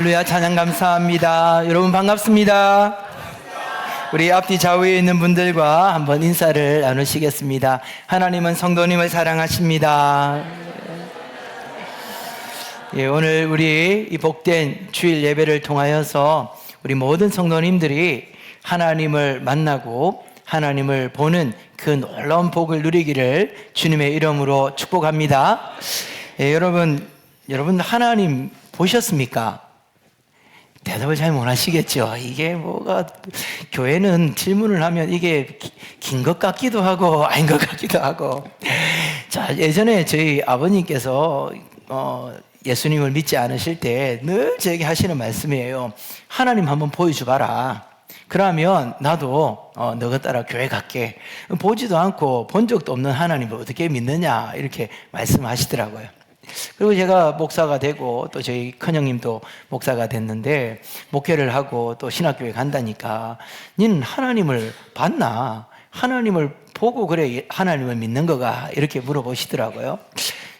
할렐루야, 찬양 감사합니다. 여러분 반갑습니다. 우리 앞뒤 좌우에 있는 분들과 한번 인사를 나누시겠습니다. 하나님은 성도님을 사랑하십니다. 예, 오늘 우리 이 복된 주일 예배를 통하여서 우리 모든 성도님들이 하나님을 만나고 하나님을 보는 그 놀라운 복을 누리기를 주님의 이름으로 축복합니다. 예, 여러분 하나님 보셨습니까? 대답을 잘 못 하시겠죠. 이게 뭐가, 교회는 질문을 하면 이게 긴 것 같기도 하고 아닌 것 같기도 하고. 자, 예전에 저희 아버님께서 예수님을 믿지 않으실 때 늘 저에게 하시는 말씀이에요. 하나님 한번 보여줘봐라. 그러면 나도 너가 따라 교회 갈게. 보지도 않고 본 적도 없는 하나님을 어떻게 믿느냐, 이렇게 말씀하시더라고요. 그리고 제가 목사가 되고 또 저희 큰형님도 목사가 됐는데, 목회를 하고 또 신학교에 간다니까 니는 하나님을 봤나? 하나님을 보고 그래 하나님을 믿는 거가? 이렇게 물어보시더라고요.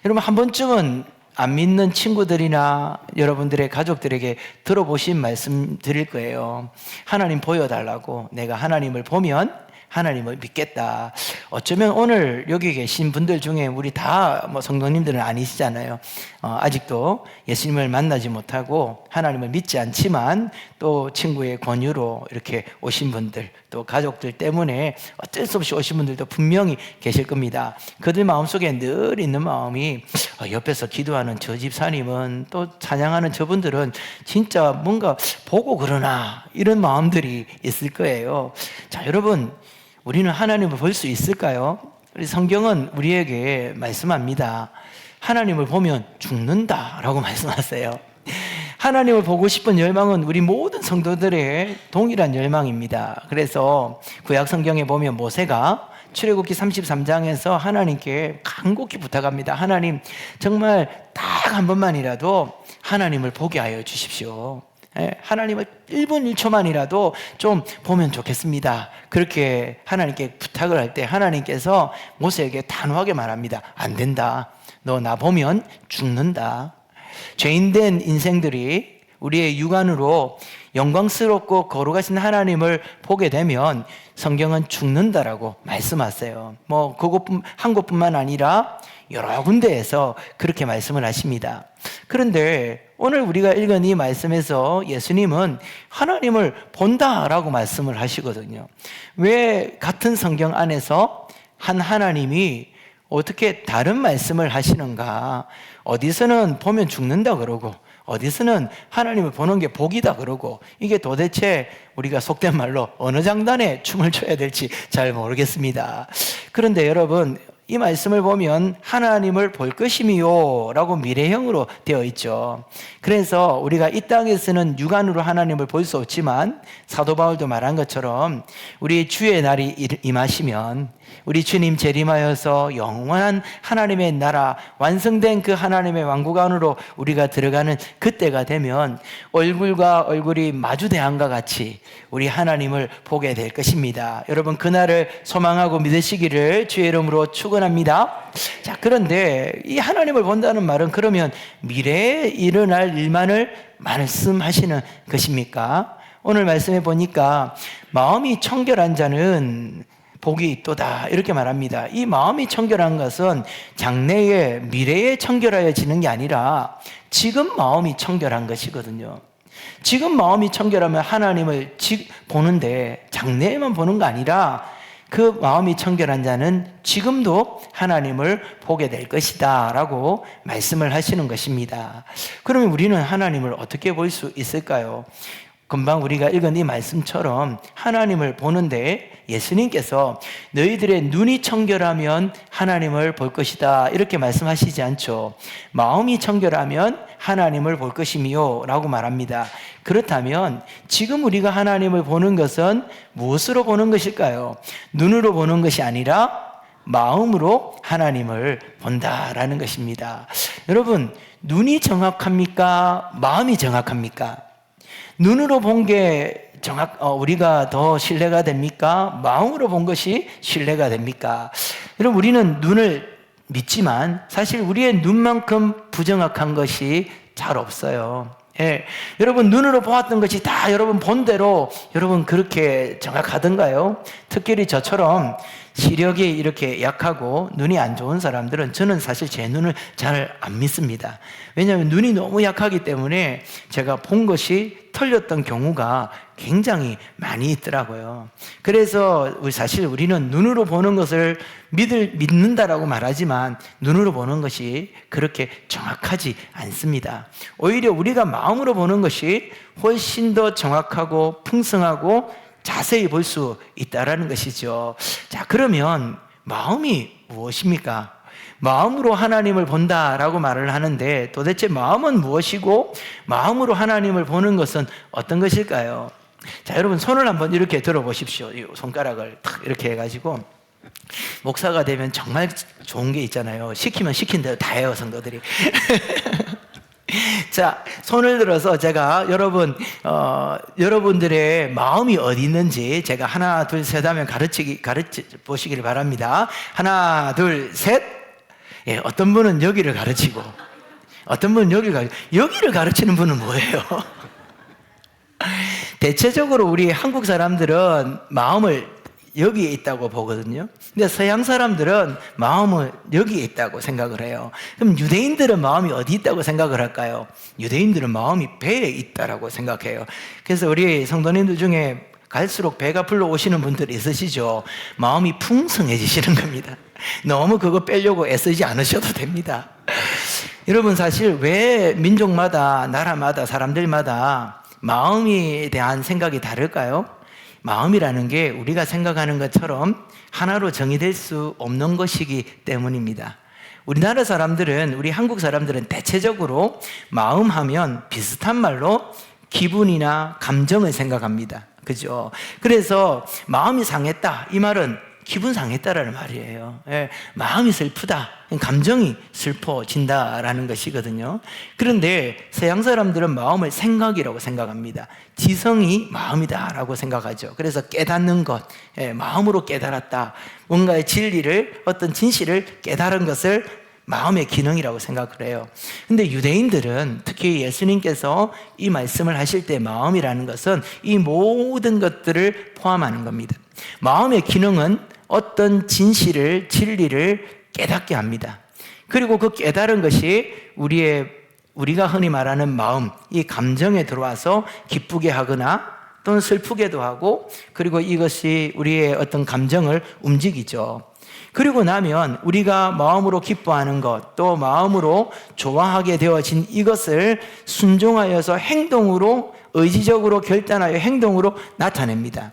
여러분, 한 번쯤은 안 믿는 친구들이나 여러분들의 가족들에게 들어보신 말씀 드릴 거예요. 하나님 보여달라고. 내가 하나님을 보면 하나님을 믿겠다. 어쩌면 오늘 여기 계신 분들 중에 우리 다 성도님들은 아니시잖아요. 아직도 예수님을 만나지 못하고 하나님을 믿지 않지만 또 친구의 권유로 이렇게 오신 분들, 또 가족들 때문에 어쩔 수 없이 오신 분들도 분명히 계실 겁니다. 그들 마음속에 늘 있는 마음이, 옆에서 기도하는 저 집사님은, 또 찬양하는 저분들은 진짜 뭔가 보고 그러나, 이런 마음들이 있을 거예요. 자, 여러분, 우리는 하나님을 볼 수 있을까요? 우리 성경은 우리에게 말씀합니다. 하나님을 보면 죽는다라고 말씀하세요. 하나님을 보고 싶은 열망은 우리 모든 성도들의 동일한 열망입니다. 그래서 구약 성경에 보면 모세가 출애굽기 33장에서 하나님께 간곡히 부탁합니다. 하나님, 정말 딱 한 번만이라도 하나님을 보게 하여 주십시오. 하나님을 1분 1초만이라도 좀 보면 좋겠습니다. 그렇게 하나님께 부탁을 할 때 하나님께서 모세에게 단호하게 말합니다. 안 된다. 너 나 보면 죽는다. 죄인된 인생들이 우리의 육안으로 영광스럽고 거룩하신 하나님을 보게 되면 성경은 죽는다라고 말씀하세요. 한 곳뿐만 아니라 여러 군데에서 그렇게 말씀을 하십니다. 그런데 오늘 우리가 읽은 이 말씀에서 예수님은 하나님을 본다라고 말씀을 하시거든요. 왜 같은 성경 안에서 한 하나님이 어떻게 다른 말씀을 하시는가? 어디서는 보면 죽는다 그러고 어디서는 하나님을 보는 게 복이다 그러고, 이게 도대체 우리가 속된 말로 어느 장단에 춤을 춰야 될지 잘 모르겠습니다. 그런데 여러분, 이 말씀을 보면 하나님을 볼 것이미요 라고 미래형으로 되어 있죠. 그래서 우리가 이 땅에서는 육안으로 하나님을 볼 수 없지만 사도 바울도 말한 것처럼 우리 주의 날이 임하시면, 우리 주님 재림하여서 영원한 하나님의 나라, 완성된 그 하나님의 왕국 안으로 우리가 들어가는 그때가 되면 얼굴과 얼굴이 마주대함과 같이 우리 하나님을 보게 될 것입니다. 여러분, 그날을 소망하고 믿으시기를 주의 이름으로 축원합니다. 자, 그런데 이 하나님을 본다는 말은 그러면 미래에 일어날 일만을 말씀하시는 것입니까? 오늘 말씀해 보니까 마음이 청결한 자는 복이 있도다, 이렇게 말합니다. 이 마음이 청결한 것은 장래에, 미래에 청결하여지는 게 아니라 지금 마음이 청결한 것이거든요. 지금 마음이 청결하면 하나님을 보는데 장래에만 보는 거 아니라 그 마음이 청결한 자는 지금도 하나님을 보게 될 것이다 라고 말씀을 하시는 것입니다. 그러면 우리는 하나님을 어떻게 볼 수 있을까요? 금방 우리가 읽은 이 말씀처럼 하나님을 보는데 예수님께서 너희들의 눈이 청결하면 하나님을 볼 것이다, 이렇게 말씀하시지 않죠. 마음이 청결하면 하나님을 볼 것이미요 라고 말합니다. 그렇다면 지금 우리가 하나님을 보는 것은 무엇으로 보는 것일까요? 눈으로 보는 것이 아니라 마음으로 하나님을 본다라는 것입니다. 여러분, 눈이 정확합니까? 마음이 정확합니까? 눈으로 본 게 우리가 더 신뢰가 됩니까? 마음으로 본 것이 신뢰가 됩니까? 여러분, 우리는 눈을 믿지만 사실 우리의 눈만큼 부정확한 것이 잘 없어요. 예, 여러분 눈으로 보았던 것이 다 여러분 본대로 여러분 그렇게 정확하던가요? 특별히 저처럼 시력이 이렇게 약하고 눈이 안 좋은 사람들은 저는 사실 제 눈을 잘 안 믿습니다. 왜냐하면 눈이 너무 약하기 때문에 제가 본 것이 틀렸던 경우가 굉장히 많이 있더라고요. 그래서 사실 우리는 눈으로 보는 것을 믿는다라고 말하지만 눈으로 보는 것이 그렇게 정확하지 않습니다. 오히려 우리가 마음으로 보는 것이 훨씬 더 정확하고 풍성하고 자세히 볼 수 있다라는 것이죠. 자, 그러면 마음이 무엇입니까? 마음으로 하나님을 본다라고 말을 하는데 도대체 마음은 무엇이고 마음으로 하나님을 보는 것은 어떤 것일까요? 자, 여러분 손을 한번 이렇게 들어보십시오. 이 손가락을 탁 이렇게 해가지고 목사가 되면 정말 좋은 게 있잖아요. 시키면 시킨 대로 다 해요, 성도들이. 자, 손을 들어서 제가 여러분들의 마음이 어디 있는지 제가 하나, 둘, 셋 하면 보시기를 바랍니다. 하나, 둘, 셋. 예, 어떤 분은 여기를 가르치고, 어떤 분은 여기를 가르치는 분은 뭐예요? 대체적으로 우리 한국 사람들은 마음을 여기에 있다고 보거든요. 근데 서양 사람들은 마음은 여기에 있다고 생각을 해요. 그럼 유대인들은 마음이 어디 있다고 생각을 할까요? 유대인들은 마음이 배에 있다라고 생각해요. 그래서 우리 성도님들 중에 갈수록 배가 불러오시는 분들이 있으시죠. 마음이 풍성해지시는 겁니다. 너무 그거 빼려고 애쓰지 않으셔도 됩니다. 여러분, 사실 왜 민족마다, 나라마다, 사람들마다 마음에 대한 생각이 다를까요? 마음이라는 게 우리가 생각하는 것처럼 하나로 정의될 수 없는 것이기 때문입니다. 우리나라 사람들은, 우리 한국 사람들은 대체적으로 마음하면 비슷한 말로 기분이나 감정을 생각합니다. 그죠? 그래서 마음이 상했다, 이 말은 기분 상했다라는 말이에요. 예, 마음이 슬프다, 감정이 슬퍼진다라는 것이거든요. 그런데 서양 사람들은 마음을 생각이라고 생각합니다. 지성이 마음이다라고 생각하죠. 그래서 깨닫는 것, 예, 마음으로 깨달았다, 뭔가의 진리를, 어떤 진실을 깨달은 것을 마음의 기능이라고 생각을 해요. 근데 유대인들은, 특히 예수님께서 이 말씀을 하실 때 마음이라는 것은 이 모든 것들을 포함하는 겁니다. 마음의 기능은 어떤 진실을, 진리를 깨닫게 합니다. 그리고 그 깨달은 것이 우리가 흔히 말하는 마음, 이 감정에 들어와서 기쁘게 하거나 또는 슬프게도 하고, 그리고 이것이 우리의 어떤 감정을 움직이죠. 그리고 나면 우리가 마음으로 기뻐하는 것, 또 마음으로 좋아하게 되어진 이것을 순종하여서 행동으로, 의지적으로 결단하여 행동으로 나타냅니다.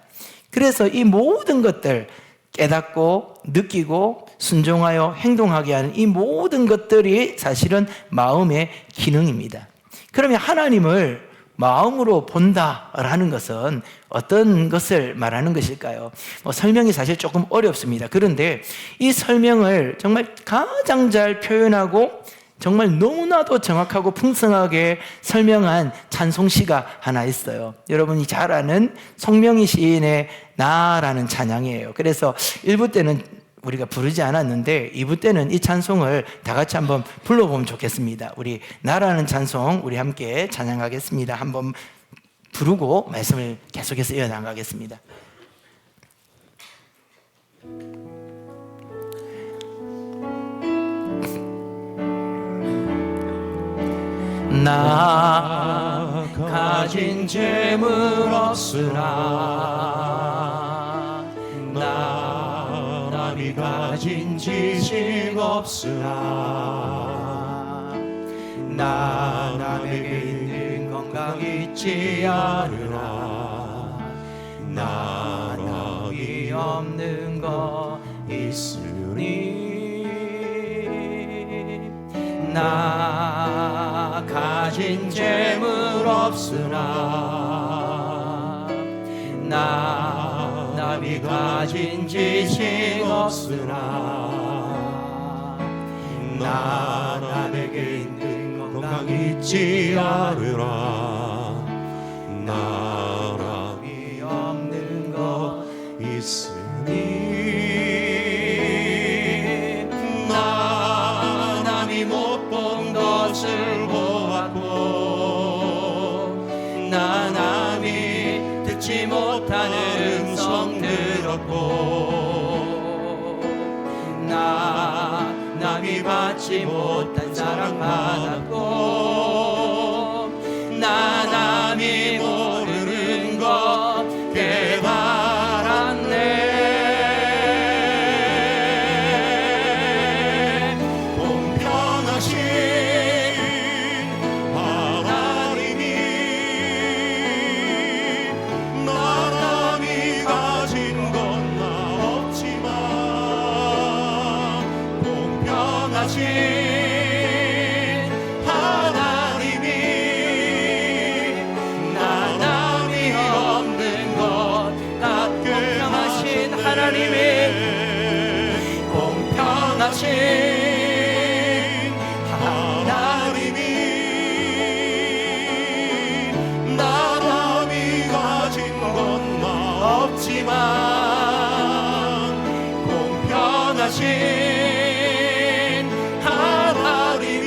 그래서 이 모든 것들, 깨닫고 느끼고 순종하여 행동하게 하는 이 모든 것들이 사실은 마음의 기능입니다. 그러면 하나님을 마음으로 본다라는 것은 어떤 것을 말하는 것일까요? 설명이 사실 조금 어렵습니다. 그런데 이 설명을 정말 가장 잘 표현하고 정말 너무나도 정확하고 풍성하게 설명한 찬송시가 하나 있어요. 여러분이 잘 아는 송명희 시인의 나라는 찬양이에요. 그래서 1부 때는 우리가 부르지 않았는데 2부 때는 이 찬송을 다 같이 한번 불러보면 좋겠습니다. 우리 나라는 찬송 우리 함께 찬양하겠습니다. 한번 부르고 말씀을 계속해서 이어나가겠습니다. 나 가진 재물 없으나, 나 남이 가진 지식 없으나, 나 남에게 있는 건강 있지 않으나, 나 남이 없는 것 있으니, 나 가진 재물 없으나, 나 남이 가진 지식 없으나, 나 남에게 있는 건강 있지 않으나, 나 남이 없는 것 있으니, 나 남이 못 본 것을 보았고, 나 남이 듣지 못하는 음성 들었고 나 남이 받지 못한 사랑 받았고 나 남이 모르는 것 깨달았네. 공평하신 하나님이 나 남이 가진 건 나 없지만 공평하신 공평하신 하나님이 나 남이 가진 건 나 없지만 공평하신 하나님이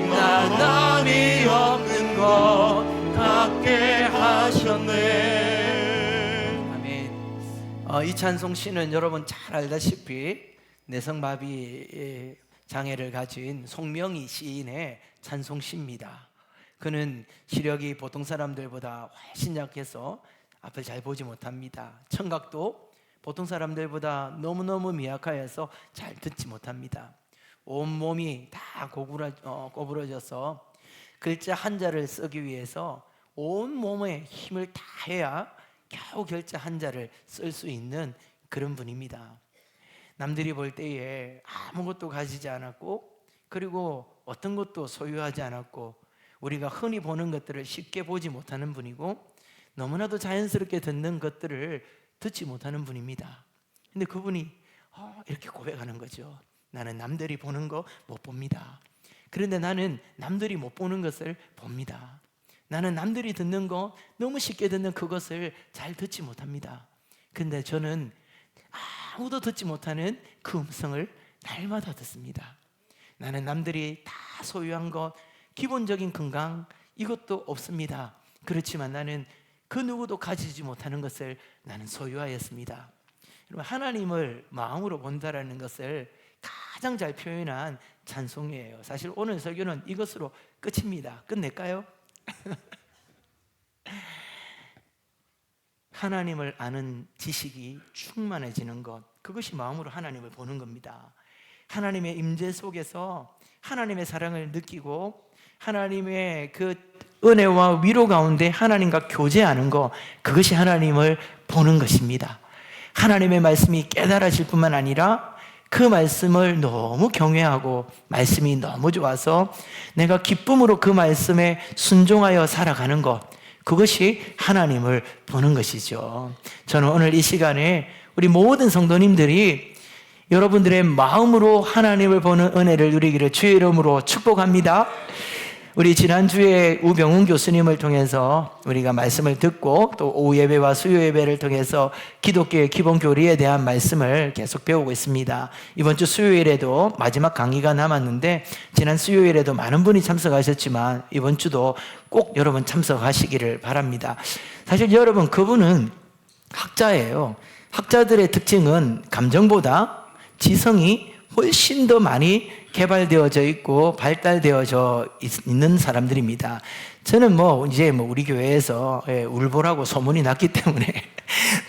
나 남이 없는 것 같게 하셨네. 이 찬송시는 여러분 잘 알다시피 내성마비 장애를 가진 송명희 시인의 찬송시입니다. 그는 시력이 보통 사람들보다 훨씬 약해서 앞을 잘 보지 못합니다. 청각도 보통 사람들보다 너무너무 미약하여서 잘 듣지 못합니다. 온몸이 다 꼬부러져서 글자 한자를 쓰기 위해서 온몸에 힘을 다 해야 겨우 글자 한자를 쓸 수 있는 그런 분입니다. 남들이 볼 때에 아무것도 가지지 않았고 그리고 어떤 것도 소유하지 않았고 우리가 흔히 보는 것들을 쉽게 보지 못하는 분이고 너무나도 자연스럽게 듣는 것들을 듣지 못하는 분입니다. 근데 그분이 이렇게 고백하는 거죠. 나는 남들이 보는 거 못 봅니다. 그런데 나는 남들이 못 보는 것을 봅니다. 나는 남들이 듣는 거 너무 쉽게 듣는 그것을 잘 듣지 못합니다. 근데 저는 아무도 듣지 못하는 그 음성을 날마다 듣습니다. 나는 남들이 다 소유한 것, 기본적인 건강 이것도 없습니다. 그렇지만 나는 그 누구도 가지지 못하는 것을 나는 소유하였습니다. 여러분, 하나님을 마음으로 본다라는 것을 가장 잘 표현한 찬송이에요. 사실 오늘 설교는 이것으로 끝입니다. 끝낼까요? 하나님을 아는 지식이 충만해지는 것, 그것이 마음으로 하나님을 보는 겁니다. 하나님의 임재 속에서 하나님의 사랑을 느끼고 하나님의 그 은혜와 위로 가운데 하나님과 교제하는 것, 그것이 하나님을 보는 것입니다. 하나님의 말씀이 깨달아질 뿐만 아니라 그 말씀을 너무 경외하고 말씀이 너무 좋아서 내가 기쁨으로 그 말씀에 순종하여 살아가는 것, 그것이 하나님을 보는 것이죠. 저는 오늘 이 시간에 우리 모든 성도님들이 여러분들의 마음으로 하나님을 보는 은혜를 누리기를 주의 이름으로 축복합니다. 우리 지난주에 우병훈 교수님을 통해서 우리가 말씀을 듣고 또 오후 예배와 수요 예배를 통해서 기독교의 기본 교리에 대한 말씀을 계속 배우고 있습니다. 이번 주 수요일에도 마지막 강의가 남았는데 지난 수요일에도 많은 분이 참석하셨지만 이번 주도 꼭 여러분 참석하시기를 바랍니다. 사실 여러분, 그분은 학자예요. 학자들의 특징은 감정보다 지성이 훨씬 더 많이 개발되어져 있고 발달되어져 있는 사람들입니다. 저는 이제 우리 교회에서 울보라고 소문이 났기 때문에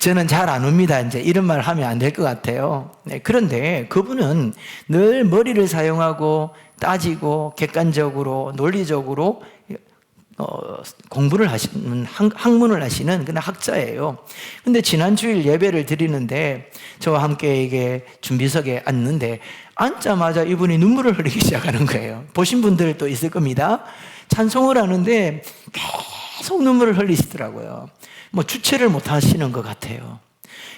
저는 잘 안 웁니다. 이제 이런 말 하면 안 될 것 같아요. 그런데 그분은 늘 머리를 사용하고 따지고 객관적으로 논리적으로 공부를 하시는, 학문을 하시는 그런 학자예요. 근데 지난 주일 예배를 드리는데 저와 함께 이게 준비석에 앉는데 앉자마자 이분이 눈물을 흘리기 시작하는 거예요. 보신 분들도 있을 겁니다. 찬송을 하는데 계속 눈물을 흘리시더라고요. 주체를 못 하시는 것 같아요.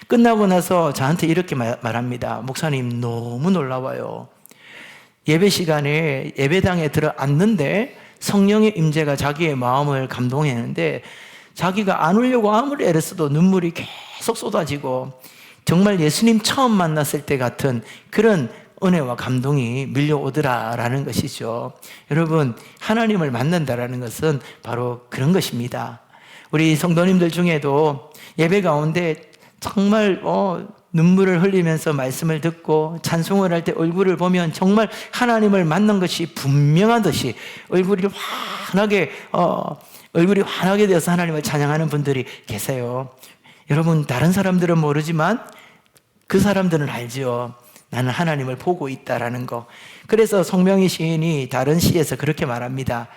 끝나고 나서 저한테 이렇게 말합니다. 목사님, 너무 놀라워요. 예배 시간에 예배당에 들어앉는데 성령의 임재가 자기의 마음을 감동했는데 자기가 안 울려고 아무리 애를 써도 눈물이 계속 쏟아지고 정말 예수님 처음 만났을 때 같은 그런 은혜와 감동이 밀려오더라라는 것이죠. 여러분, 하나님을 만난다라는 것은 바로 그런 것입니다. 우리 성도님들 중에도 예배 가운데 정말 눈물을 흘리면서 말씀을 듣고 찬송을 할 때 얼굴을 보면 정말 하나님을 만난 것이 분명하듯이 얼굴이 환하게 되어서 하나님을 찬양하는 분들이 계세요. 여러분, 다른 사람들은 모르지만 그 사람들은 알죠. 나는 하나님을 보고 있다라는 거. 그래서 송명희 시인이 다른 시에서 그렇게 말합니다.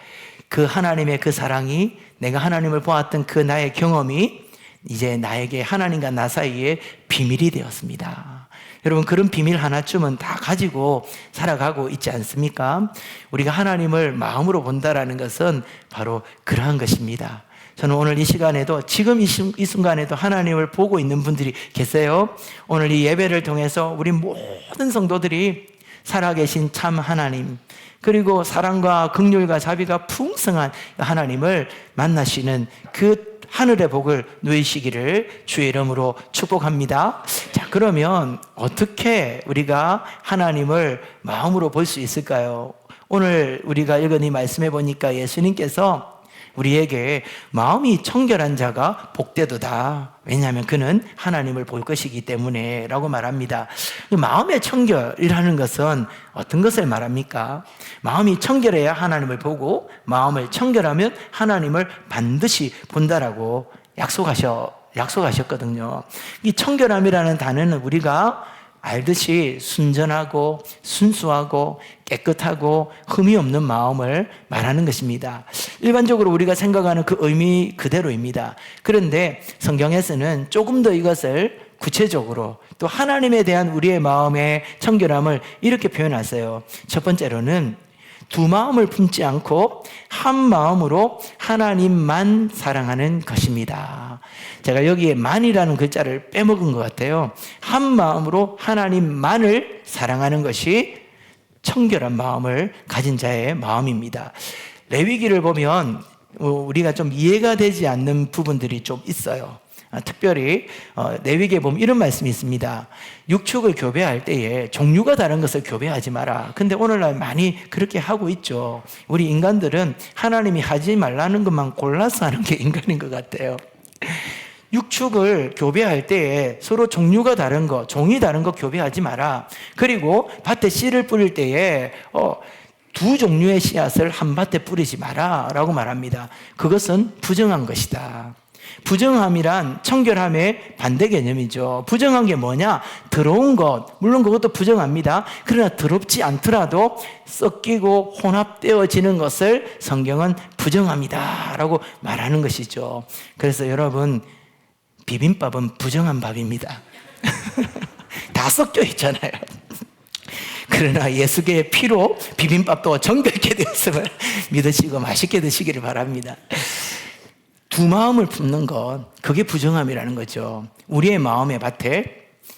그 하나님의 그 사랑이, 내가 하나님을 보았던 그 나의 경험이 이제 나에게 하나님과 나 사이에 비밀이 되었습니다. 여러분, 그런 비밀 하나쯤은 다 가지고 살아가고 있지 않습니까? 우리가 하나님을 마음으로 본다라는 것은 바로 그러한 것입니다. 저는 오늘 이 시간에도, 지금 이 순간에도 하나님을 보고 있는 분들이 계세요. 오늘 이 예배를 통해서 우리 모든 성도들이 살아계신 참 하나님, 그리고 사랑과 긍휼과 자비가 풍성한 하나님을 만나시는 그 하늘의 복을 누리시기를 주의 이름으로 축복합니다. 자, 그러면 어떻게 우리가 하나님을 마음으로 볼 수 있을까요? 오늘 우리가 읽은 이 말씀해 보니까 예수님께서 우리에게 마음이 청결한 자가 복되도다. 왜냐하면 그는 하나님을 볼 것이기 때문에 라고 말합니다. 마음의 청결이라는 것은 어떤 것을 말합니까? 마음이 청결해야 하나님을 보고, 마음을 청결하면 하나님을 반드시 본다라고 약속하셨거든요. 이 청결함이라는 단어는 우리가 알듯이 순전하고 순수하고 깨끗하고 흠이 없는 마음을 말하는 것입니다. 일반적으로 우리가 생각하는 그 의미 그대로입니다. 그런데 성경에서는 조금 더 이것을 구체적으로, 또 하나님에 대한 우리의 마음의 청결함을 이렇게 표현하세요. 첫 번째로는 두 마음을 품지 않고 한 마음으로 하나님만 사랑하는 것입니다. 제가 여기에 만이라는 글자를 빼먹은 것 같아요. 한 마음으로 하나님만을 사랑하는 것이 청결한 마음을 가진 자의 마음입니다. 레위기를 보면 우리가 좀 이해가 되지 않는 부분들이 좀 있어요. 특별히 레위기에 보면 이런 말씀이 있습니다. 육축을 교배할 때에 종류가 다른 것을 교배하지 마라. 근데 오늘날 많이 그렇게 하고 있죠. 우리 인간들은 하나님이 하지 말라는 것만 골라서 하는 게 인간인 것 같아요. 육축을 교배할 때에 서로 종류가 다른 거, 종이 다른 거 교배하지 마라. 그리고 밭에 씨를 뿌릴 때에 두 종류의 씨앗을 한 밭에 뿌리지 마라 라고 말합니다. 그것은 부정한 것이다. 부정함이란 청결함의 반대 개념이죠. 부정한 게 뭐냐? 더러운 것, 물론 그것도 부정합니다. 그러나 더럽지 않더라도 섞이고 혼합되어지는 것을 성경은 부정합니다 라고 말하는 것이죠. 그래서 여러분, 비빔밥은 부정한 밥입니다. 다 섞여 있잖아요. 그러나 예수의 피로 비빔밥도 정결케 되었음을 믿으시고 맛있게 드시기를 바랍니다. 두 마음을 품는 것, 그게 부정함이라는 거죠. 우리의 마음의 밭에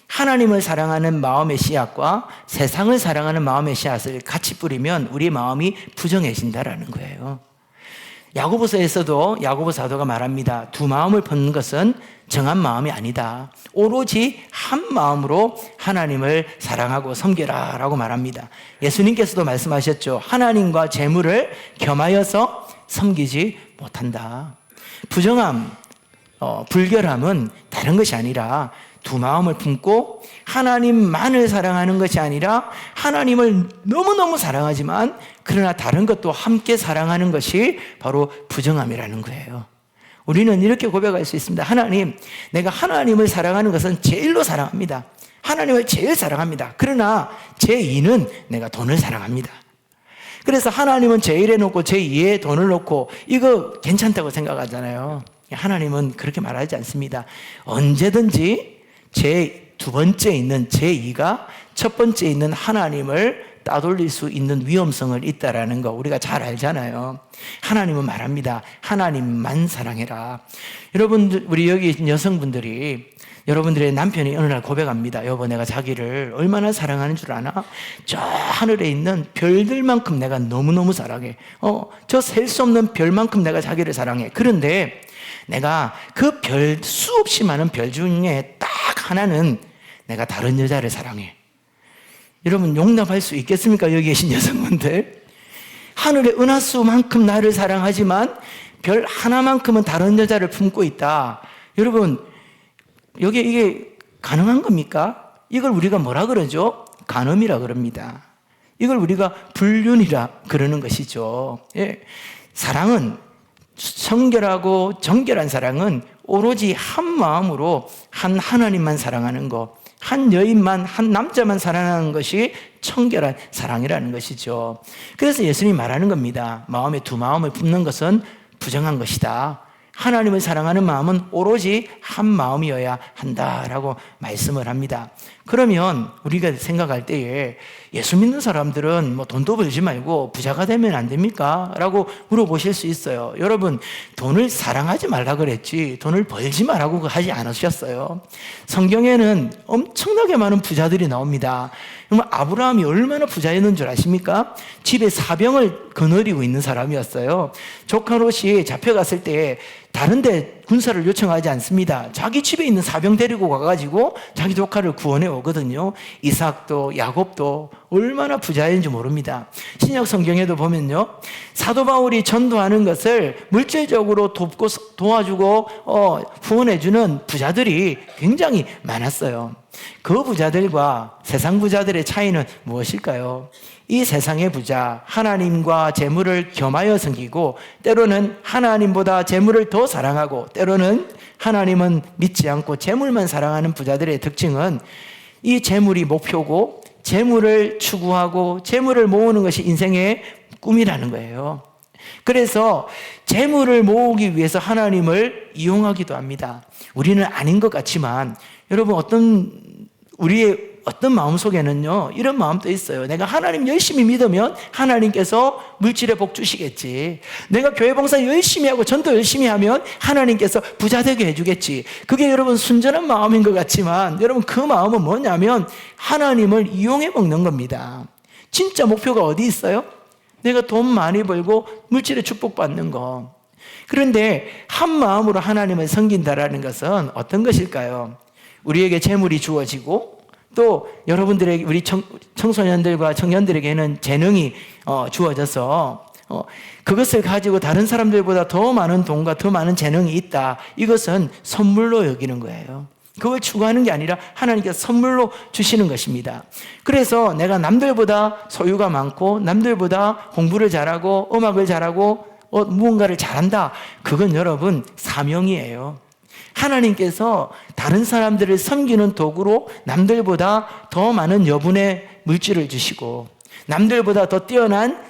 하나님을 사랑하는 마음의 씨앗과 세상을 사랑하는 마음의 씨앗을 같이 뿌리면 우리 마음이 부정해진다라는 거예요. 야고보서에서도 야고보 사도가 말합니다. 두 마음을 품는 것은 정한 마음이 아니다. 오로지 한 마음으로 하나님을 사랑하고 섬겨라 라고 말합니다. 예수님께서도 말씀하셨죠. 하나님과 재물을 겸하여서 섬기지 못한다. 부정함, 불결함은 다른 것이 아니라 두 마음을 품고 하나님만을 사랑하는 것이 아니라 하나님을 너무너무 사랑하지만 그러나 다른 것도 함께 사랑하는 것이 바로 부정함이라는 거예요. 우리는 이렇게 고백할 수 있습니다. 하나님, 내가 하나님을 사랑하는 것은 제일로 사랑합니다. 하나님을 제일 사랑합니다. 그러나 제2는 내가 돈을 사랑합니다. 그래서 하나님은 제1에 놓고 제2에 돈을 놓고 이거 괜찮다고 생각하잖아요. 하나님은 그렇게 말하지 않습니다. 언제든지 제 두 번째 있는 제2가 첫 번째 있는 하나님을 따돌릴 수 있는 위험성을 있다라는 거 우리가 잘 알잖아요. 하나님은 말합니다. 하나님만 사랑해라. 여러분들, 우리 여기 있는 여성분들이 여러분들의 남편이 어느 날 고백합니다. 여보, 내가 자기를 얼마나 사랑하는 줄 아나? 저 하늘에 있는 별들만큼 내가 너무너무 사랑해. 저 셀 수 없는 별만큼 내가 자기를 사랑해. 그런데 내가 그 별, 수없이 많은 별 중에 딱 하나는 내가 다른 여자를 사랑해. 여러분 용납할 수 있겠습니까? 여기 계신 여성분들. 하늘의 은하수만큼 나를 사랑하지만 별 하나만큼은 다른 여자를 품고 있다. 여러분, 이게 가능한 겁니까? 이걸 우리가 뭐라 그러죠? 간음이라 그럽니다. 이걸 우리가 불륜이라 그러는 것이죠. 예. 사랑은, 청결하고 정결한 사랑은 오로지 한 마음으로 한 하나님만 사랑하는 것, 한 여인만, 한 남자만 사랑하는 것이 청결한 사랑이라는 것이죠. 그래서 예수님이 말하는 겁니다. 마음에 두 마음을 품는 것은 부정한 것이다. 하나님을 사랑하는 마음은 오로지 한 마음이어야 한다라고 말씀을 합니다. 그러면 우리가 생각할 때에 예수 믿는 사람들은 뭐 돈도 벌지 말고 부자가 되면 안 됩니까? 라고 물어보실 수 있어요. 여러분, 돈을 사랑하지 말라 그랬지 돈을 벌지 말라고 하지 않으셨어요. 성경에는 엄청나게 많은 부자들이 나옵니다. 아브라함이 얼마나 부자였는 줄 아십니까? 집에 사병을 거느리고 있는 사람이었어요. 조카 롯이 잡혀갔을 때 다른 데 군사를 요청하지 않습니다. 자기 집에 있는 사병 데리고 가가지고 자기 조카를 구원해 오거든요. 이삭도 야곱도 얼마나 부자인지 모릅니다. 신약 성경에도 보면요, 사도 바울이 전도하는 것을 물질적으로 돕고 도와주고 후원해주는 부자들이 굉장히 많았어요. 그 부자들과 세상 부자들의 차이는 무엇일까요? 이 세상의 부자, 하나님과 재물을 겸하여 섬기고 때로는 하나님보다 재물을 더 사랑하고 때로는 하나님은 믿지 않고 재물만 사랑하는 부자들의 특징은 이 재물이 목표고 재물을 추구하고 재물을 모으는 것이 인생의 꿈이라는 거예요. 그래서 재물을 모으기 위해서 하나님을 이용하기도 합니다. 우리는 아닌 것 같지만 여러분, 우리의 어떤 마음속에는요 이런 마음도 있어요. 내가 하나님 열심히 믿으면 하나님께서 물질의 복 주시겠지. 내가 교회 봉사 열심히 하고 전도 열심히 하면 하나님께서 부자 되게 해주겠지. 그게 여러분 순전한 마음인 것 같지만 여러분, 그 마음은 뭐냐면 하나님을 이용해 먹는 겁니다. 진짜 목표가 어디 있어요? 내가 돈 많이 벌고 물질의 축복받는 거. 그런데 한 마음으로 하나님을 섬긴다라는 것은 어떤 것일까요? 우리에게 재물이 주어지고 또 여러분들에게, 우리 청소년들과 청년들에게는 재능이 주어져서 그것을 가지고 다른 사람들보다 더 많은 돈과 더 많은 재능이 있다. 이것은 선물로 여기는 거예요. 그걸 추구하는 게 아니라 하나님께서 선물로 주시는 것입니다. 그래서 내가 남들보다 소유가 많고 남들보다 공부를 잘하고 음악을 잘하고 무언가를 잘한다. 그건 여러분 사명이에요. 하나님께서 다른 사람들을 섬기는 도구로 남들보다 더 많은 여분의 물질을 주시고 남들보다 더 뛰어난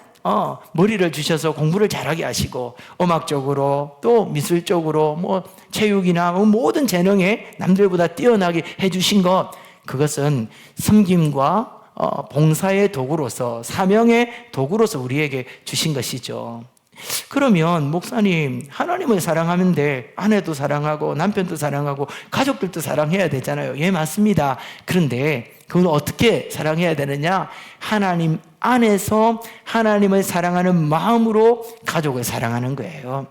머리를 주셔서 공부를 잘하게 하시고 음악적으로 또 미술적으로 뭐 체육이나 모든 재능에 남들보다 뛰어나게 해주신 것, 그것은 섬김과 봉사의 도구로서, 사명의 도구로서 우리에게 주신 것이죠. 그러면 목사님, 하나님을 사랑하면 돼. 아내도 사랑하고 남편도 사랑하고 가족들도 사랑해야 되잖아요. 예, 맞습니다. 그런데 그걸 어떻게 사랑해야 되느냐? 하나님 안에서 하나님을 사랑하는 마음으로 가족을 사랑하는 거예요.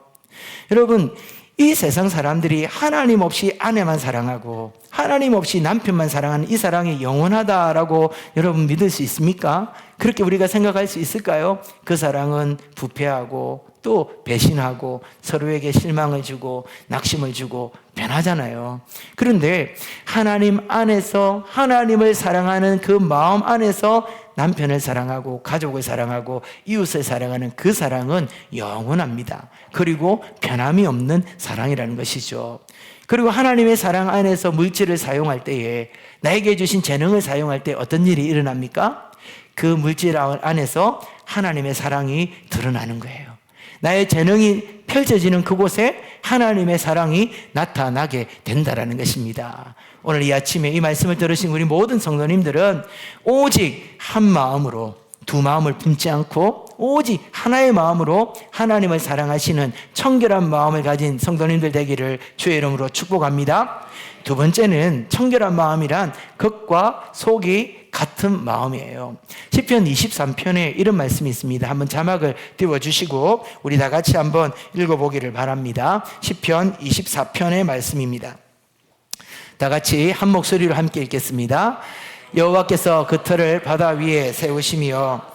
여러분, 이 세상 사람들이 하나님 없이 아내만 사랑하고 하나님 없이 남편만 사랑하는 이 사랑이 영원하다라고 여러분 믿을 수 있습니까? 그렇게 우리가 생각할 수 있을까요? 그 사랑은 부패하고 또 배신하고 서로에게 실망을 주고 낙심을 주고 변하잖아요. 그런데 하나님 안에서 하나님을 사랑하는 그 마음 안에서 남편을 사랑하고 가족을 사랑하고 이웃을 사랑하는 그 사랑은 영원합니다. 그리고 변함이 없는 사랑이라는 것이죠. 그리고 하나님의 사랑 안에서 물질을 사용할 때에, 나에게 주신 재능을 사용할 때 어떤 일이 일어납니까? 그 물질 안에서 하나님의 사랑이 드러나는 거예요. 나의 재능이 펼쳐지는 그곳에 하나님의 사랑이 나타나게 된다는 것입니다. 오늘 이 아침에 이 말씀을 들으신 우리 모든 성도님들은 오직 한 마음으로, 두 마음을 품지 않고 오직 하나의 마음으로 하나님을 사랑하시는 청결한 마음을 가진 성도님들 되기를 주의 이름으로 축복합니다. 두 번째는 청결한 마음이란 겉과 속이 같은 마음이에요. 시편 23편에 이런 말씀이 있습니다. 한번 자막을 띄워주시고 우리 다 같이 한번 읽어보기를 바랍니다. 시편 24편의 말씀입니다. 다 같이 한 목소리로 함께 읽겠습니다. 여호와께서 그 터를 바다 위에 세우시며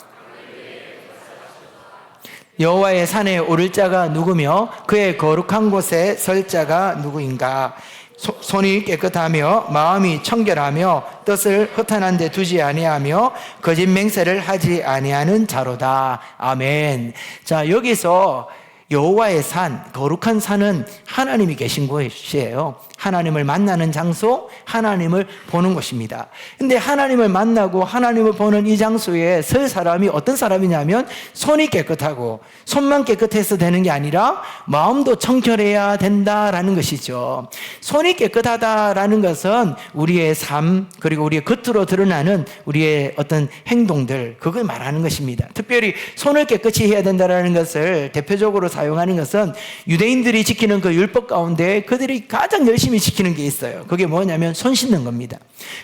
여호와의 산에 오를 자가 누구며 그의 거룩한 곳에 설 자가 누구인가. 손이 깨끗하며 마음이 청결하며 뜻을 허탄한 데 두지 아니하며 거짓 맹세를 하지 아니하는 자로다. 아멘. 자, 여기서 여호와의 산, 거룩한 산은 하나님이 계신 곳이에요. 하나님을 만나는 장소, 하나님을 보는 곳입니다. 근데 하나님을 만나고 하나님을 보는 이 장소에 설 사람이 어떤 사람이냐면 손이 깨끗하고 손만 깨끗해서 되는 게 아니라 마음도 청결해야 된다라는 것이죠. 손이 깨끗하다라는 것은 우리의 삶, 그리고 우리의 겉으로 드러나는 우리의 어떤 행동들, 그걸 말하는 것입니다. 특별히 손을 깨끗이 해야 된다라는 것을 대표적으로 사용하는 것은 유대인들이 지키는 그 율법 가운데 그들이 가장 열심히 지키는 게 있어요. 그게 뭐냐면 손 씻는 겁니다.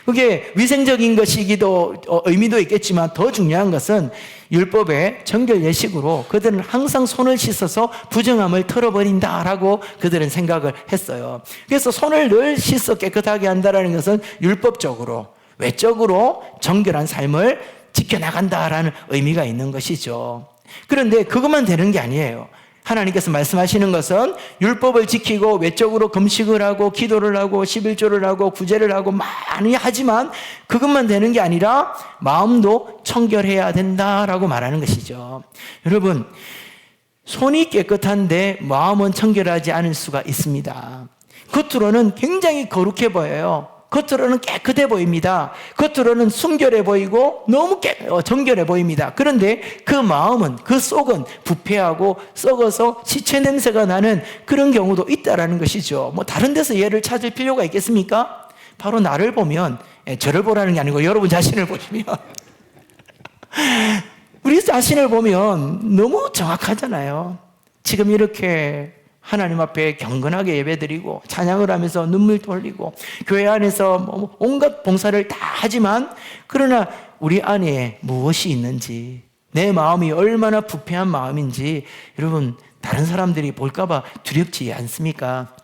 그게 위생적인 것이기도 의미도 있겠지만 더 중요한 것은 율법의 정결 예식으로 그들은 항상 손을 씻어서 부정함을 털어버린다라고 그들은 생각을 했어요. 그래서 손을 늘 씻어 깨끗하게 한다는 것은 율법적으로, 외적으로 정결한 삶을 지켜나간다라는 의미가 있는 것이죠. 그런데 그것만 되는 게 아니에요. 하나님께서 말씀하시는 것은 율법을 지키고 외적으로 금식을 하고 기도를 하고 11조를 하고 구제를 하고 많이 하지만 그것만 되는 게 아니라 마음도 청결해야 된다라고 말하는 것이죠. 여러분, 손이 깨끗한데 마음은 청결하지 않을 수가 있습니다. 겉으로는 굉장히 거룩해 보여요. 겉으로는 깨끗해 보입니다. 겉으로는 순결해 보이고 너무 정결해 보입니다. 그런데 그 마음은, 그 속은 부패하고 썩어서 시체 냄새가 나는 그런 경우도 있다라는 것이죠. 뭐 다른 데서 예를 찾을 필요가 있겠습니까? 바로 나를 보면, 저를 보라는 게 아니고 여러분 자신을 보시면 우리 자신을 보면 너무 정확하잖아요. 지금 이렇게 하나님 앞에 경건하게 예배드리고 찬양을 하면서 눈물 돌리고 교회 안에서 온갖 봉사를 다 하지만 그러나 우리 안에 무엇이 있는지, 내 마음이 얼마나 부패한 마음인지 여러분 다른 사람들이 볼까 봐 두렵지 않습니까?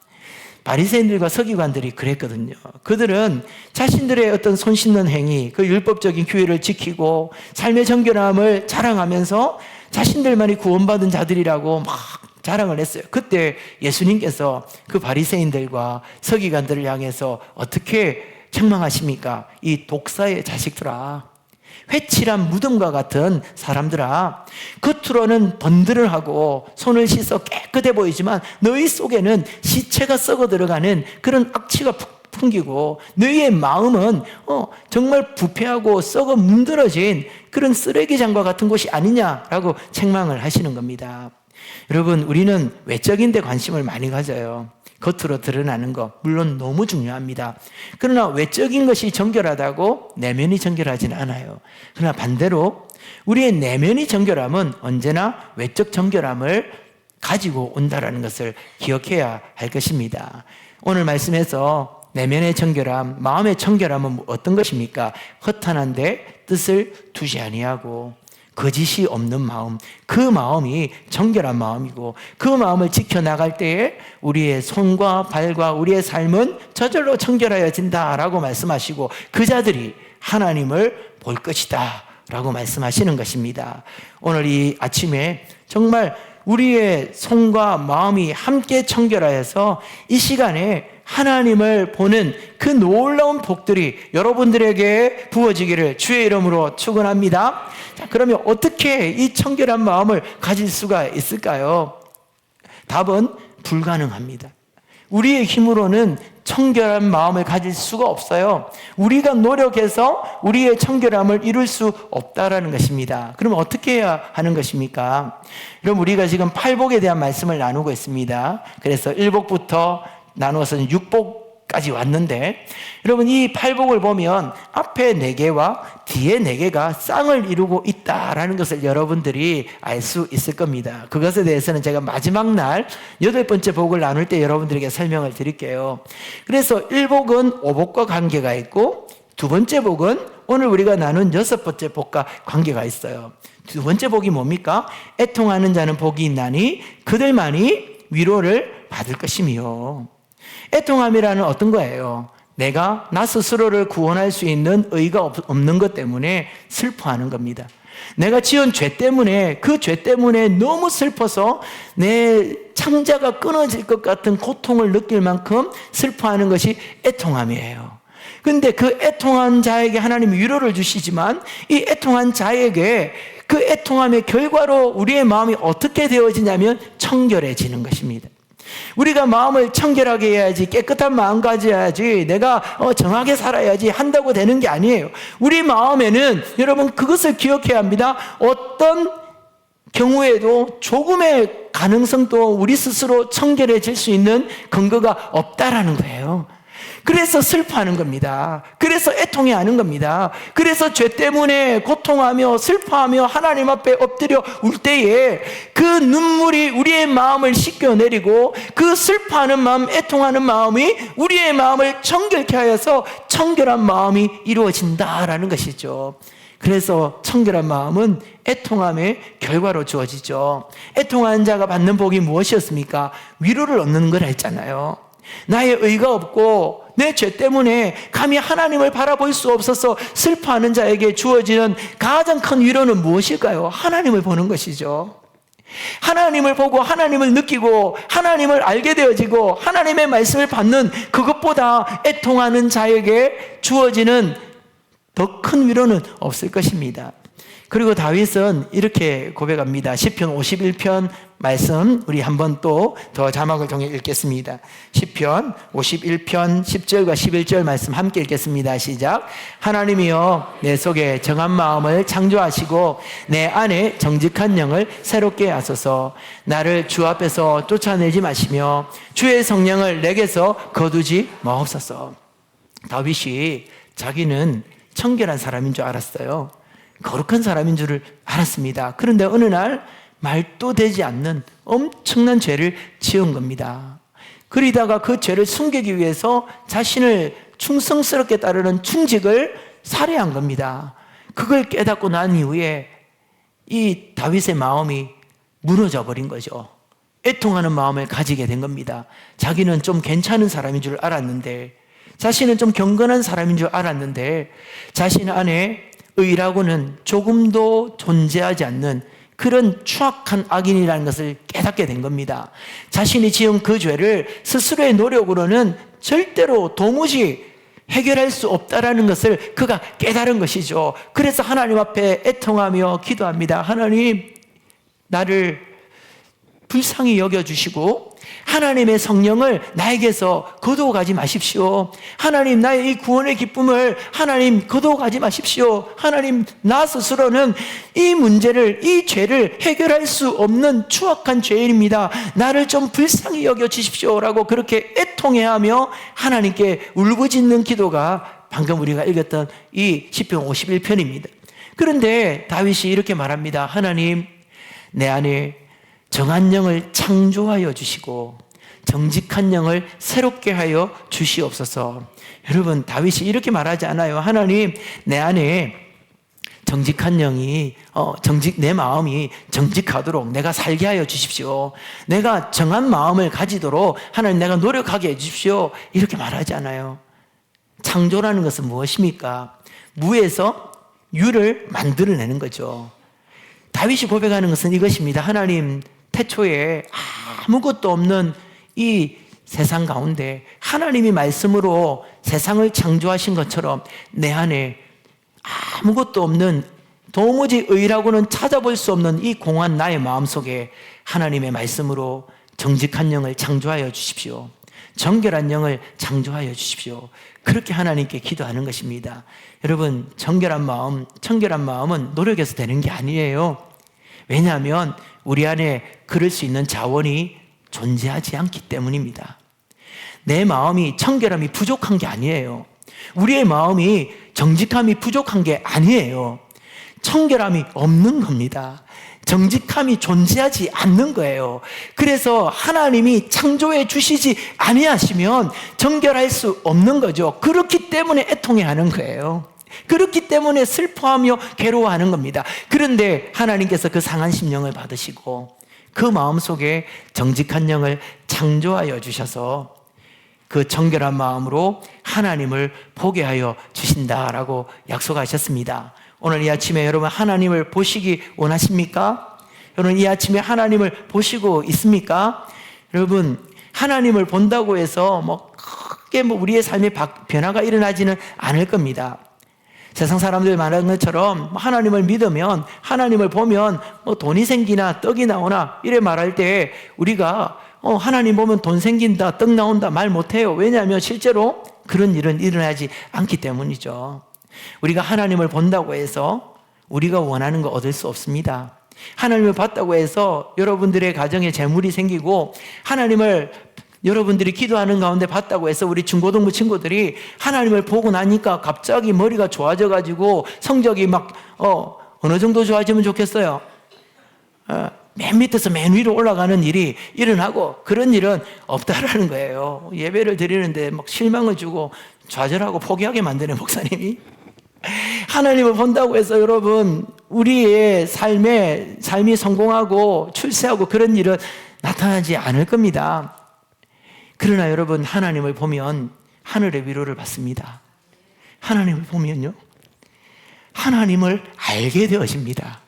바리새인들과 서기관들이 그랬거든요. 그들은 자신들의 어떤 손 씻는 행위, 그 율법적인 규율을 지키고 삶의 정결함을 자랑하면서 자신들만이 구원받은 자들이라고 막 자랑을 했어요. 그때 예수님께서 그 바리새인들과 서기관들을 향해서 어떻게 책망하십니까? 이 독사의 자식들아, 회칠한 무덤과 같은 사람들아, 겉으로는 번들을 손을 씻어 깨끗해 보이지만 너희 속에는 시체가 썩어 들어가는 그런 악취가 풍기고 너희의 마음은 정말 부패하고 썩어 문드러진 그런 쓰레기장과 같은 곳이 아니냐라고 책망을 하시는 겁니다. 여러분, 우리는 외적인 데 관심을 많이 가져요. 겉으로 드러나는 것 물론 너무 중요합니다. 그러나 외적인 것이 정결하다고 내면이 정결하지는 않아요. 그러나 반대로 우리의 내면이 정결함은 언제나 외적 정결함을 가지고 온다는 것을 기억해야 할 것입니다. 오늘 말씀에서 내면의 정결함, 마음의 정결함은 어떤 것입니까? 허탄한데 뜻을 두지 아니하고 거짓이 없는 마음, 그 마음이 정결한 마음이고 그 마음을 지켜나갈 때에 우리의 손과 발과 우리의 삶은 저절로 정결하여진다라고 말씀하시고 그 자들이 하나님을 볼 것이다 라고 말씀하시는 것입니다. 오늘 이 아침에 정말 우리의 손과 마음이 함께 청결하여서 이 시간에 하나님을 보는 그 놀라운 복들이 여러분들에게 부어지기를 주의 이름으로 축원합니다. 자, 그러면 어떻게 이 청결한 마음을 가질 수가 있을까요? 답은 불가능합니다. 우리의 힘으로는 청결한 마음을 가질 수가 없어요. 우리가 노력해서 우리의 청결함을 이룰 수 없다라는 것입니다. 그럼 어떻게 해야 하는 것입니까? 그럼 우리가 지금 팔복에 대한 말씀을 나누고 있습니다. 그래서 1복부터 나누어서 6복까지 왔는데 여러분 이 팔복을 보면 앞에 4개와 뒤에 4개가 쌍을 이루고 있다라는 것을 여러분들이 알 수 있을 겁니다. 그것에 대해서는 제가 마지막 날 8번째 복을 나눌 때 여러분들에게 설명을 드릴게요. 그래서 1복은 5복과 관계가 있고 두 번째 복은 오늘 우리가 나눈 6번째 복과 관계가 있어요. 두 번째 복이 뭡니까? 애통하는 자는 복이 있나니 그들만이 위로를 받을 것이며, 애통함이라는 어떤 거예요? 내가 나 스스로를 구원할 수 있는 의가 없는 것 때문에 슬퍼하는 겁니다. 내가 지은 죄 때문에, 그 죄 때문에 너무 슬퍼서 내 창자가 끊어질 것 같은 고통을 느낄 만큼 슬퍼하는 것이 애통함이에요. 근데 그 애통한 자에게 하나님이 위로를 주시지만, 이 애통한 자에게 그 애통함의 결과로 우리의 마음이 어떻게 되어지냐면 청결해지는 것입니다. 우리가 마음을 청결하게 해야지, 깨끗한 마음 가져야지, 내가 정하게 살아야지 한다고 되는 게 아니에요. 우리 마음에는, 여러분 그것을 기억해야 합니다. 어떤 경우에도 조금의 가능성도 우리 스스로 청결해질 수 있는 근거가 없다라는 거예요. 그래서 슬퍼하는 겁니다. 그래서 애통해하는 겁니다. 그래서 죄 때문에 고통하며 슬퍼하며 하나님 앞에 엎드려 울 때에 그 눈물이 우리의 마음을 씻겨내리고, 그 슬퍼하는 마음, 애통하는 마음이 우리의 마음을 청결케 하여서 청결한 마음이 이루어진다라는 것이죠. 그래서 청결한 마음은 애통함의 결과로 주어지죠. 애통한 자가 받는 복이 무엇이었습니까? 위로를 얻는 거라 했잖아요. 나의 의가 없고 내 죄 때문에 감히 하나님을 바라볼 수 없어서 슬퍼하는 자에게 주어지는 가장 큰 위로는 무엇일까요? 하나님을 보는 것이죠. 하나님을 보고 하나님을 느끼고 하나님을 알게 되어지고 하나님의 말씀을 받는 그것보다 애통하는 자에게 주어지는 더 큰 위로는 없을 것입니다. 그리고 다윗은 이렇게 고백합니다. 시편 51편 말씀 우리 한번 또 더 자막을 통해 읽겠습니다. 시편 51편 10절과 11절 말씀 함께 읽겠습니다. 시작. 하나님이여 내 속에 정한 마음을 창조하시고 내 안에 정직한 영을 새롭게 하소서. 나를 주 앞에서 쫓아내지 마시며 주의 성령을 내게서 거두지 마옵소서. 다윗이 자기는 청결한 사람인 줄 알았어요. 거룩한 사람인 줄을 알았습니다. 그런데 어느 날 말도 되지 않는 엄청난 죄를 지은 겁니다. 그러다가 그 죄를 숨기기 위해서 자신을 충성스럽게 따르는 충직을 살해한 겁니다. 그걸 깨닫고 난 이후에 이 다윗의 마음이 무너져 버린 거죠. 애통하는 마음을 가지게 된 겁니다. 자기는 좀 괜찮은 사람인 줄 알았는데, 자신은 좀 경건한 사람인 줄 알았는데, 자신 안에 의라고는 조금도 존재하지 않는 그런 추악한 악인이라는 것을 깨닫게 된 겁니다. 자신이 지은 그 죄를 스스로의 노력으로는 절대로 도무지 해결할 수 없다라는 것을 그가 깨달은 것이죠. 그래서 하나님 앞에 애통하며 기도합니다. 하나님, 나를 불쌍히 여겨주시고 하나님의 성령을 나에게서 거두어가지 마십시오. 하나님, 나의 이 구원의 기쁨을 하나님 거두어가지 마십시오. 하나님, 나 스스로는 이 문제를, 이 죄를 해결할 수 없는 추악한 죄인입니다. 나를 좀 불쌍히 여겨주십시오 라고 그렇게 애통해하며 하나님께 울부짖는 기도가 방금 우리가 읽었던 이 시편 51편입니다. 그런데 다윗이 이렇게 말합니다. 하나님, 내 안에 정한 영을 창조하여 주시고 정직한 영을 새롭게 하여 주시옵소서. 여러분, 다윗이 이렇게 말하지 않아요. 하나님, 내 안에 정직한 영이 내 마음이 정직하도록 내가 살게 하여 주십시오. 내가 정한 마음을 가지도록 하나님, 내가 노력하게 해 주십시오. 이렇게 말하지 않아요. 창조라는 것은 무엇입니까? 무에서 유를 만들어내는 거죠. 다윗이 고백하는 것은 이것입니다. 하나님, 태초에 아무것도 없는 이 세상 가운데 하나님이 말씀으로 세상을 창조하신 것처럼 내 안에 아무것도 없는, 도무지 의라고는 찾아볼 수 없는 이 공한 나의 마음속에 하나님의 말씀으로 정직한 영을 창조하여 주십시오. 정결한 영을 창조하여 주십시오. 그렇게 하나님께 기도하는 것입니다. 여러분, 청결한 마음은 노력해서 되는 게 아니에요. 왜냐하면 우리 안에 그럴 수 있는 자원이 존재하지 않기 때문입니다. 내 마음이 청결함이 부족한 게 아니에요. 우리의 마음이 정직함이 부족한 게 아니에요. 청결함이 없는 겁니다. 정직함이 존재하지 않는 거예요. 그래서 하나님이 창조해 주시지 아니하시면 정결할 수 없는 거죠. 그렇기 때문에 애통해하는 거예요. 그렇기 때문에 슬퍼하며 괴로워하는 겁니다. 그런데 하나님께서 그 상한 심령을 받으시고 그 마음속에 정직한 영을 창조하여 주셔서 그 정결한 마음으로 하나님을 보게 하여 주신다라고 약속하셨습니다. 오늘 이 아침에 여러분 하나님을 보시기 원하십니까? 여러분 이 아침에 하나님을 보시고 있습니까? 여러분 하나님을 본다고 해서 크게 우리의 삶에 변화가 일어나지는 않을 겁니다. 세상 사람들 말하는 것처럼 하나님을 믿으면, 하나님을 보면 돈이 생기나 떡이 나오나 이래 말할 때 우리가 하나님 보면 돈 생긴다, 떡 나온다 말 못해요. 왜냐하면 실제로 그런 일은 일어나지 않기 때문이죠. 우리가 하나님을 본다고 해서 우리가 원하는 거 얻을 수 없습니다. 하나님을 봤다고 해서 여러분들의 가정에 재물이 생기고, 하나님을 여러분들이 기도하는 가운데 봤다고 해서 우리 중고등부 친구들이 하나님을 보고 나니까 갑자기 머리가 좋아져가지고 성적이 어느 정도 좋아지면 좋겠어요? 맨 밑에서 맨 위로 올라가는 일이 일어나고, 그런 일은 없다라는 거예요. 예배를 드리는데 실망을 주고 좌절하고 포기하게 만드는 목사님이. 하나님을 본다고 해서 여러분 우리의 삶이 성공하고 출세하고 그런 일은 나타나지 않을 겁니다. 그러나 여러분 하나님을 보면 하늘의 위로를 받습니다. 하나님을 보면요, 하나님을 알게 되어집니다.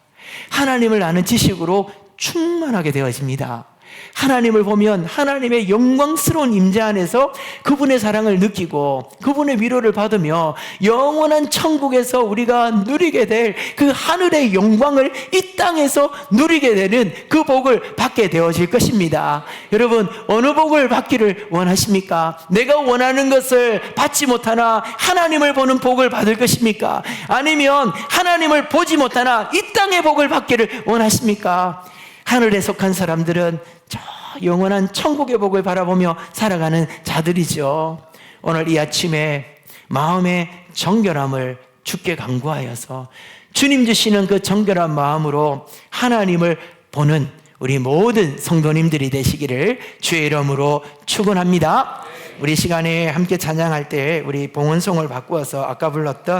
하나님을 아는 지식으로 충만하게 되어집니다. 하나님을 보면 하나님의 영광스러운 임재 안에서 그분의 사랑을 느끼고 그분의 위로를 받으며 영원한 천국에서 우리가 누리게 될 그 하늘의 영광을 이 땅에서 누리게 되는 그 복을 받게 되어질 것입니다. 여러분 어느 복을 받기를 원하십니까? 내가 원하는 것을 받지 못하나 하나님을 보는 복을 받을 것입니까? 아니면 하나님을 보지 못하나 이 땅의 복을 받기를 원하십니까? 하늘에 속한 사람들은 저 영원한 천국의 복을 바라보며 살아가는 자들이죠. 오늘 이 아침에 마음의 정결함을 주께 간구하여서 주님 주시는 그 정결한 마음으로 하나님을 보는 우리 모든 성도님들이 되시기를 주의 이름으로 축원합니다. 우리 시간에 함께 찬양할 때 우리 봉헌송을 바꾸어서 아까 불렀던